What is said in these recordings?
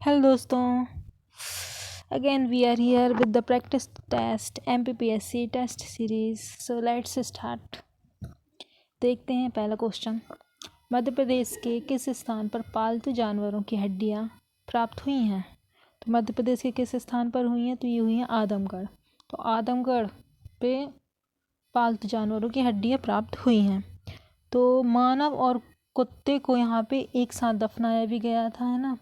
Hello दोस्तों, again we are here with the practice test MPPSC test series. So let's start. देखते हैं पहला question. Madhya Pradesh के किस स्थान पर पालतू जानवरों की हड्डियां प्राप्त हुई हैं? तो मध्य प्रदेश के किस स्थान पर हुई हैं? तो ये हुई हैं आदमगढ़। तो आदमगढ़ पे पालतू जानवरों की हड्डियां प्राप्त हुई हैं। तो मानव और कुत्ते को यहाँ पे एक साथ दफनाया भी गया था, है ना।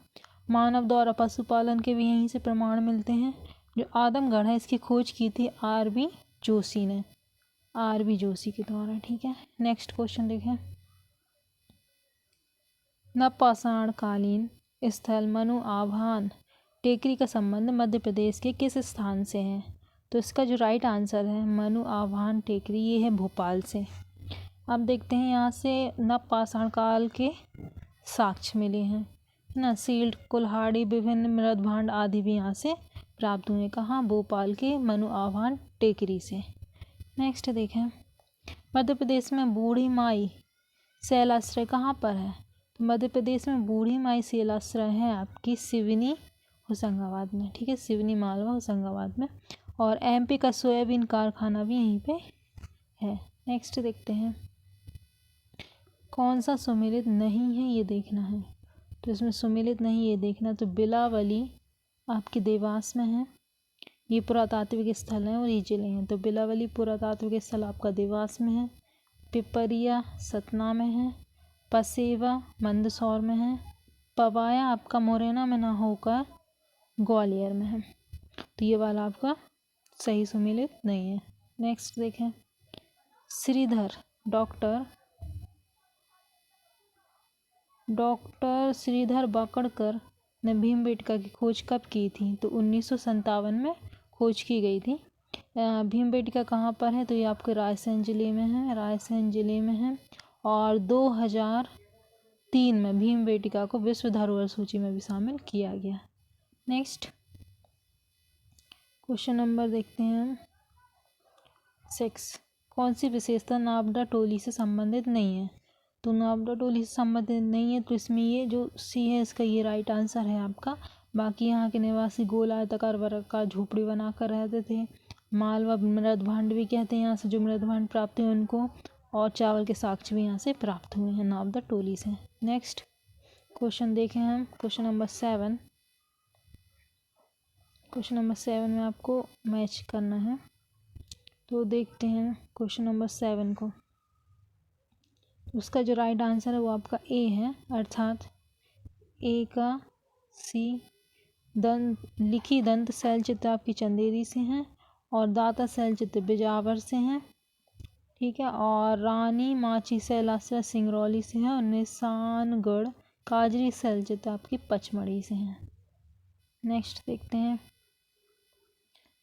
मानव द्वारा पशुपालन के भी यहीं से प्रमाण मिलते हैं। जो आदमगढ़ है इसकी खोज की थी RB जोशी ने, RB जोशी के द्वारा। ठीक है, नेक्स्ट क्वेश्चन देखें। नवपाषाण कालीन स्थल मनु आभान टेकरी का संबंध मध्य प्रदेश के किस स्थान से है? तो इसका जो राइट आंसर है मनु आभान टेकरी, ये है भोपाल से। अब देखते हैं यहाँ से नवपाषाण काल के साक्ष्य मिले हैं, है ना। सील्ड, कुल्हाड़ी, विभिन्न मृद भांड आदि भी यहाँ से प्राप्त हुए। कहाँ? भोपाल के मनु आभान टेकरी से। नेक्स्ट देखें। मध्य प्रदेश में बूढ़ी माई शैलाश्रय कहाँ पर है? तो मध्य प्रदेश में बूढ़ी माई शैलाश्रय है आपकी सिवनी होशंगाबाद में। ठीक है, सिवनी मालवा होशंगाबाद में। और MP का सोयाबीन कारखाना भी यहीं पे है। नेक्स्ट देखते हैं। कौन सा सुमेलित नहीं है ये देखना है। तो इसमें सुमेलित नहीं ये देखना, तो बिलावली आपकी देवास में है। ये पुरातात्विक स्थल है और ये जिले हैं। तो बिलावली पुरातात्विक स्थल आपका देवास में है। पिपरिया सतना में है। पसेवा मंदसौर में है। पवाया आपका मुरैना में ना होकर ग्वालियर में है। तो ये वाला आपका सही सुमेलित नहीं है। नेक्स्ट देखें। श्रीधर डॉक्टर श्रीधर बाकड़कर ने भीमबेटका की खोज कब की थी? तो 1957 में खोज की गई थी। भीमबेटका कहाँ पर है? तो ये आपके रायसेन जिले में है। और 2003 में भीमबेटका को विश्व धरोहर सूची में भी शामिल किया गया। नेक्स्ट क्वेश्चन नंबर देखते हैं हम 6। कौन सी विशेषता नाबदा टोली से संबंधित नहीं है? तो नाबदा टोली से संबंधित नहीं है, तो इसमें ये जो C है इसका ये राइट आंसर है आपका। बाकी यहाँ के निवासी गोल आयताकार वर्ग का झोपड़ी बनाकर रहते थे। मालवा मृद भांड भी कहते हैं यहाँ से जो मृद भांड प्राप्त हुए उनको। और चावल के साक्ष्य भी यहाँ से प्राप्त हुए हैं नाबदा टोली से। नेक्स्ट क्वेश्चन देखें हम। क्वेश्चन नंबर 7 में आपको मैच करना है। तो देखते हैं क्वेश्चन नंबर 7 को। उसका जो राइट आंसर है वो आपका A है, अर्थात A का C। लिखी दंत शैल चित्र आपकी चंदेरी से हैं और दाता शैल चित्र बिजावर से हैं। ठीक है, और रानी माची शैलाश्रय सिंगरौली से है और निशानगढ़ काजरी शैल चित्र आपकी पचमढ़ी से हैं। नेक्स्ट देखते हैं।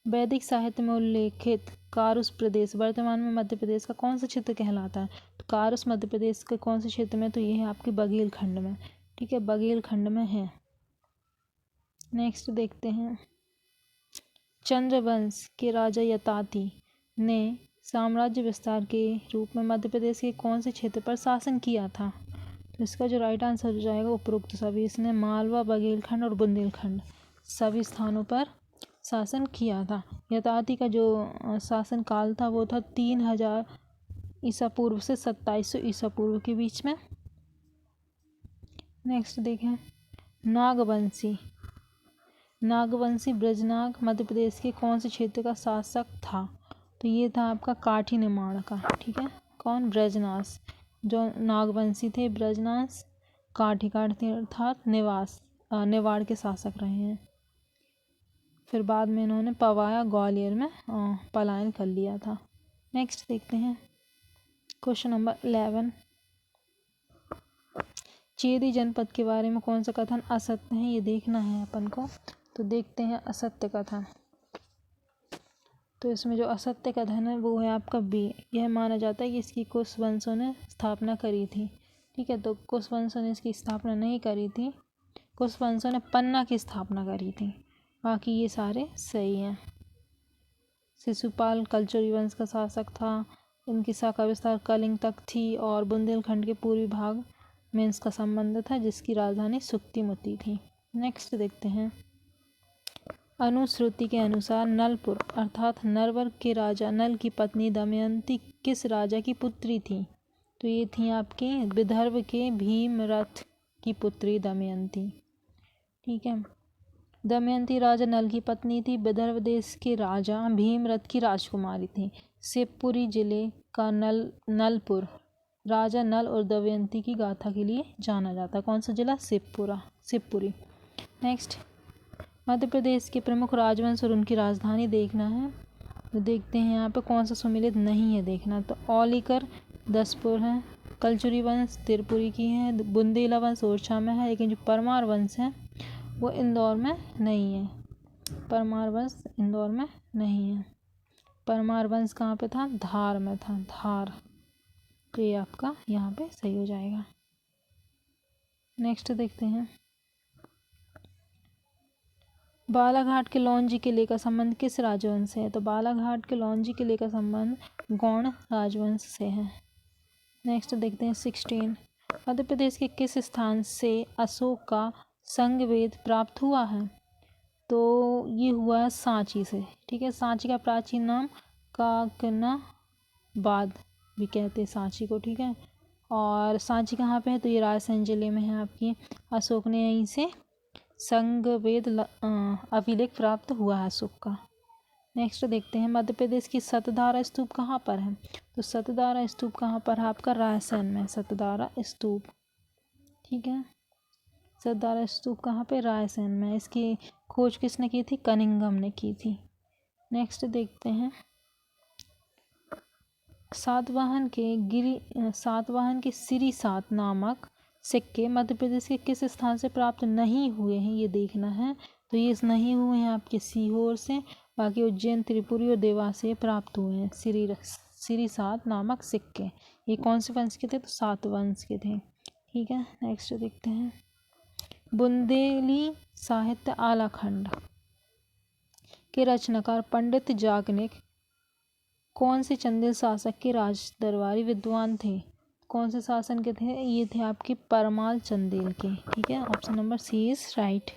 वैदिक साहित्य में उल्लेखित कारुस प्रदेश वर्तमान में मध्य प्रदेश का कौन सा क्षेत्र कहलाता है? तो कारुस मध्य प्रदेश के कौन से क्षेत्र में? तो ये है आपके बघेलखंड में। ठीक है, बघेलखंड में है। नेक्स्ट देखते हैं। चंद्रवंश के राजा यताति ने साम्राज्य विस्तार के रूप में मध्य प्रदेश के कौन से क्षेत्र पर शासन किया था? तो इसका जो राइट आंसर हो जाएगा उपरोक्त सभी। इसने मालवा, बघेलखंड और बुंदेलखंड सभी स्थानों पर शासन किया था। यताति का जो शासन काल था वो था 3000 ईसा पूर्व से 2700 ईसा पूर्व के बीच में। नेक्स्ट देखें। नागवंशी ब्रजनाग मध्य प्रदेश के कौन से क्षेत्र का शासक था? तो ये था आपका काठी निमाड़ का। ठीक है, कौन? ब्रजनास। जो नागवंशी थे ब्रजनास काठी अर्थात नेवाड़ के शासक रहे हैं। फिर बाद में इन्होंने पवाया ग्वालियर में पलायन कर लिया था। नेक्स्ट देखते हैं। Question number 11। चेदी जनपद के बारे में कौन सा कथन असत्य है ये देखना है अपन को। तो देखते हैं असत्य कथन। तो इसमें जो असत्य कथन है वो है आपका B। यह माना जाता है कि इसकी कुश वंशों ने स्थापना करी थी। ठीक है, तो कुश वंशों ने इसकी स्थापना नहीं करी थी। कुश वंशों ने पन्ना की स्थापना करी थी। बाकी ये सारे सही हैं। शिशुपाल कलचुरी वंश का शासक था। इनकी शाखा विस्तार कलिंग तक थी और बुंदेलखंड के पूर्वी भाग में इसका संबंध था जिसकी राजधानी सुक्तिमुती थी। नेक्स्ट देखते हैं। अनुश्रुति के अनुसार नलपुर अर्थात नरवर के राजा नल की पत्नी दमयंती किस राजा की पुत्री थी? तो ये थी आपके विदर्भ के भीमरथ की पुत्री दमयंती। ठीक है, दमयंती राजा नल की पत्नी थी, विदर्भ देश के राजा भीमरथ की राजकुमारी थी। शिवपुरी जिले का नलपुर राजा नल और दमयंती की गाथा के लिए जाना जाता है। कौन सा जिला? शिवपुरी। नेक्स्ट, मध्य प्रदेश के प्रमुख राजवंश और उनकी राजधानी देखना है। तो देखते हैं यहाँ पे कौन सा सुमेलित नहीं है देखना। तो औलिकर दसपुर है, कलचुरी वंश तिरपुरी की है, बुंदेला वंश ओरछा में है, लेकिन जो परमार वंश है वो इंदौर में नहीं है। परमार वंश इंदौर में नहीं है। परमार वंश कहाँ पे था? धार में था, धार। तो ये आपका यहाँ पे सही हो जाएगा। नेक्स्ट देखते हैं, बालाघाट के लौंजी किले का संबंध किस राजवंश से है? तो बालाघाट के लौंजी किले का संबंध गौड़ राजवंश से है। नेक्स्ट देखते हैं 16, मध्य प्रदेश के किस स्थान से अशोक का संगवेद प्राप्त हुआ है? तो ये हुआ है सांची से। ठीक है, सांची का प्राचीन नाम काकनाबाद भी कहते हैं सांची को। ठीक है, और सांची कहाँ पे है? तो ये रायसेन जिले में है आपकी। अशोक ने यहीं से संगवेद अभिलेख प्राप्त हुआ है अशोक का। नेक्स्ट देखते हैं, मध्य प्रदेश की सतधारा स्तूप कहाँ पर है? तो सतधारा स्तूप कहाँ पर है आपका? रायसेन में सतधारा स्तूप। ठीक है, सतधारा स्तूप कहाँ पे? रायसेन में। इसकी खोज किसने की थी? कनिंघम ने की थी। नेक्स्ट देखते हैं, सातवाहन के श्री सात नामक सिक्के मध्य प्रदेश के किस स्थान से प्राप्त नहीं हुए हैं? ये देखना है। तो ये नहीं हुए हैं आपके सीहोर से, बाकी उज्जैन, त्रिपुरी और देवास से प्राप्त हुए हैं श्री सात नामक सिक्के। ये कौन से वंश के थे? तो सातवंश के थे। ठीक है, नेक्स्ट देखते हैं, बुंदेली साहित्य आलाखंड के रचनाकार पंडित जागनिक कौन से चंदेल शासक के राज दरबारी विद्वान थे? कौन से शासन के थे? ये थे आपके परमाल चंदेल के। ठीक है, option number C is right.